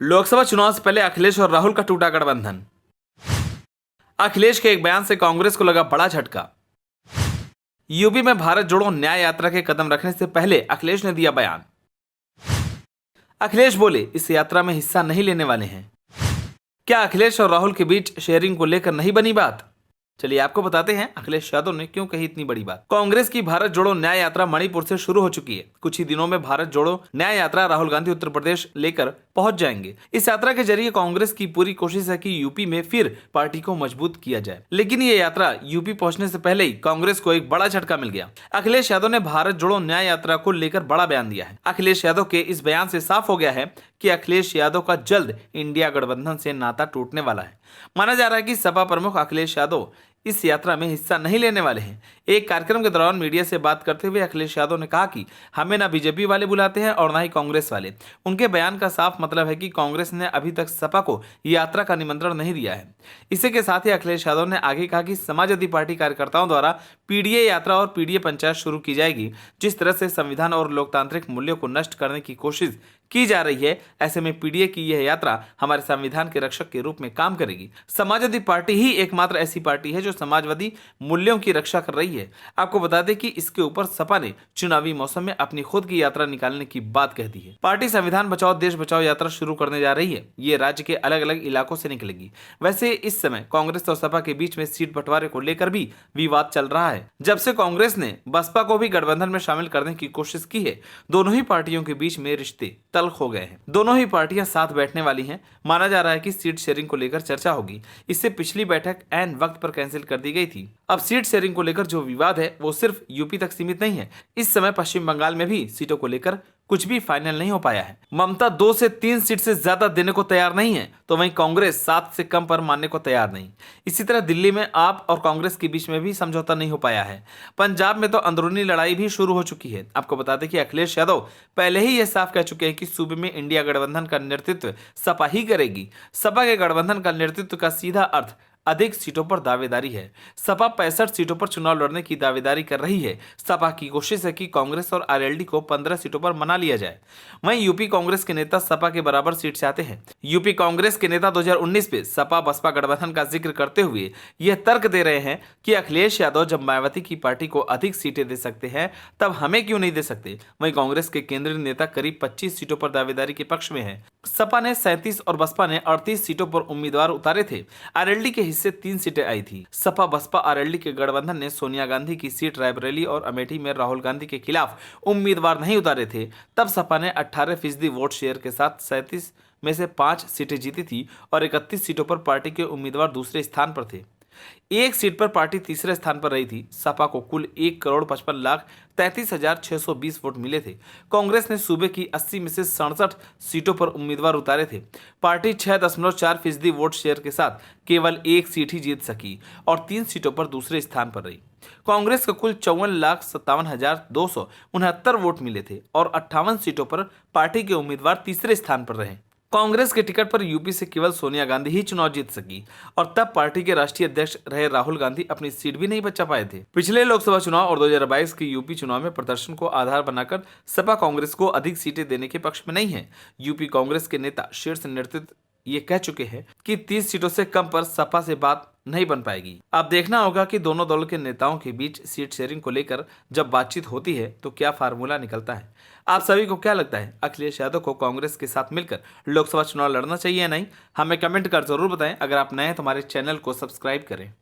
लोकसभा चुनाव से पहले अखिलेश और राहुल का टूटा गठबंधन। अखिलेश के एक बयान से कांग्रेस को लगा बड़ा झटका। यूपी में भारत जोड़ो न्याय यात्रा के कदम रखने से पहले अखिलेश ने दिया बयान। अखिलेश बोले, इस यात्रा में हिस्सा नहीं लेने वाले हैं। क्या अखिलेश और राहुल के बीच शेयरिंग को लेकर नहीं बनी बात? चलिए आपको बताते हैं अखिलेश यादव ने क्यों कही इतनी बड़ी बात। कांग्रेस की भारत जोड़ो न्याय यात्रा मणिपुर से शुरू हो चुकी है। कुछ ही दिनों में भारत जोड़ो न्याय यात्रा राहुल गांधी उत्तर प्रदेश लेकर पहुंच जाएंगे। इस यात्रा के जरिए कांग्रेस की पूरी कोशिश है कि यूपी में फिर पार्टी को मजबूत किया जाए, लेकिन ये यात्रा यूपी पहुंचने से पहले ही कांग्रेस को एक बड़ा झटका मिल गया। अखिलेश यादव ने भारत जोड़ो न्याय यात्रा को लेकर बड़ा बयान दिया है। अखिलेश यादव के इस बयान से साफ हो गया है कि अखिलेश यादव का जल्द इंडिया गठबंधन से नाता टूटने वाला है। माना जा रहा है कि सपा प्रमुख अखिलेश यादव इस यात्रा में हिस्सा नहीं लेने वाले हैं। एक कार्यक्रम के दौरान मीडिया से बात करते हुए अखिलेश यादव ने कहा कि हमें ना बीजेपी वाले बुलाते हैं और ना ही कांग्रेस वाले। उनके बयान का साफ मतलब है कि कांग्रेस ने अभी तक सपा को यात्रा का निमंत्रण नहीं दिया है। इसी के साथ ही अखिलेश यादव ने आगे कहा कि समाजवादी पार्टी कार्यकर्ताओं द्वारा पीडीए यात्रा और पीडीए पंचायत शुरू की जाएगी। जिस तरह से संविधान और लोकतांत्रिक मूल्यों को नष्ट करने की कोशिश की जा रही है, ऐसे में पीडीए की यह यात्रा हमारे संविधान के रक्षक के रूप में काम करेगी। समाजवादी पार्टी ही एकमात्र ऐसी पार्टी है जो समाजवादी मूल्यों की रक्षा कर रही है। आपको बता दें कि इसके ऊपर सपा ने चुनावी मौसम में अपनी खुद की यात्रा निकालने की बात कह दी है। पार्टी संविधान बचाओ देश बचाओ यात्रा शुरू करने जा रही है। ये राज्य के अलग अलग इलाकों से निकलेगी। वैसे इस समय कांग्रेस और सपा के बीच में सीट बंटवारे को लेकर भी विवाद चल रहा है। जब से कांग्रेस ने बसपा को भी गठबंधन में शामिल करने की कोशिश की है, दोनों ही पार्टियों के बीच में रिश्ते तल्ख हो गए हैं। दोनों ही पार्टियां साथ बैठने वाली हैं। माना जा रहा है कि सीट शेयरिंग को लेकर चर्चा होगी। इससे पिछली बैठक ऐन वक्त पर कैंसिल कर दी गई थी। अब सीट शेयरिंग को लेकर जो विवाद है वो सिर्फ यूपी तक सीमित नहीं है। इस समय पश्चिम बंगाल में भी सीटों को लेकर कुछ भी फाइनल नहीं हो पाया है। ममता 2 से 3 सीट से ज्यादा देने को तैयार नहीं है, तो वहीं कांग्रेस 7 से कम पर मानने को तैयार नहीं। इसी तरह दिल्ली में आप और कांग्रेस के बीच में भी समझौता नहीं हो पाया है। पंजाब में तो अंदरूनी लड़ाई भी शुरू हो चुकी है। आपको बता दें कि अखिलेश यादव पहले ही यह साफ कह चुके हैं कि सूबे में इंडिया गठबंधन का नेतृत्व सपा ही करेगी। सपा के गठबंधन का नेतृत्व का सीधा अर्थ अधिक सीटों पर दावेदारी है। सपा 65 सीटों पर चुनाव लड़ने की दावेदारी कर रही है। सपा की कोशिश है कि कांग्रेस और आरएलडी को 15 सीटों पर मना लिया जाए। वहीं यूपी कांग्रेस के नेता सपा के बराबर सीट चाहते हैं। यूपी कांग्रेस के नेता 2019 में सपा बसपा गठबंधन का जिक्र करते हुए यह तर्क दे रहे हैं कि अखिलेश यादव जब मायावती की पार्टी को अधिक सीटें दे सकते हैं, तब हमें क्यों नहीं दे सकते। वहीं कांग्रेस के केंद्रीय नेता करीब 25 सीटों पर दावेदारी के पक्ष में है। सपा ने 37 और बसपा ने 38 सीटों पर उम्मीदवार उतारे थे। आरएलडी के हिस्से 3 सीटें आई थी। सपा बसपा आरएलडी के गठबंधन ने सोनिया गांधी की सीट रायबरेली और अमेठी में राहुल गांधी के खिलाफ उम्मीदवार नहीं उतारे थे। तब सपा ने 18% वोट शेयर के साथ 37 में से 5 सीटें जीती थी और 31 सीटों पर पार्टी के उम्मीदवार दूसरे स्थान पर थे। एक सीट पर पार्टी तीसरे स्थान पर रही थी। सपा को कुल 1,55,33,620 वोट मिले थे। कांग्रेस ने सूबे की 80 में से 67 सीटों पर उम्मीदवार उतारे थे। पार्टी 6.4% वोट शेयर के साथ केवल एक सीट ही जीत सकी और 3 सीटों पर दूसरे स्थान पर रही। कांग्रेस को कुल 54,57,269 वोट मिले थे और 58 सीटों पर पार्टी के उम्मीदवार तीसरे स्थान पर रहे। कांग्रेस के टिकट पर यूपी से केवल सोनिया गांधी ही चुनाव जीत सकी और तब पार्टी के राष्ट्रीय अध्यक्ष रहे राहुल गांधी अपनी सीट भी नहीं बचा पाए थे। पिछले लोकसभा चुनाव और 2022 के यूपी चुनाव में प्रदर्शन को आधार बनाकर सपा कांग्रेस को अधिक सीटें देने के पक्ष में नहीं है। यूपी कांग्रेस के नेता शीर्ष नेतृत्व ये कह चुके हैं कि 30 सीटों से कम पर सपा से बात नहीं बन पाएगी। अब देखना होगा कि दोनों दलों के नेताओं के बीच सीट शेयरिंग को लेकर जब बातचीत होती है तो क्या फार्मूला निकलता है। आप सभी को क्या लगता है, अखिलेश यादव को कांग्रेस के साथ मिलकर लोकसभा चुनाव लड़ना चाहिए या नहीं? हमें कमेंट कर जरूर बताएं। अगर आप नए हैं तो हमारे चैनल को सब्सक्राइब करें।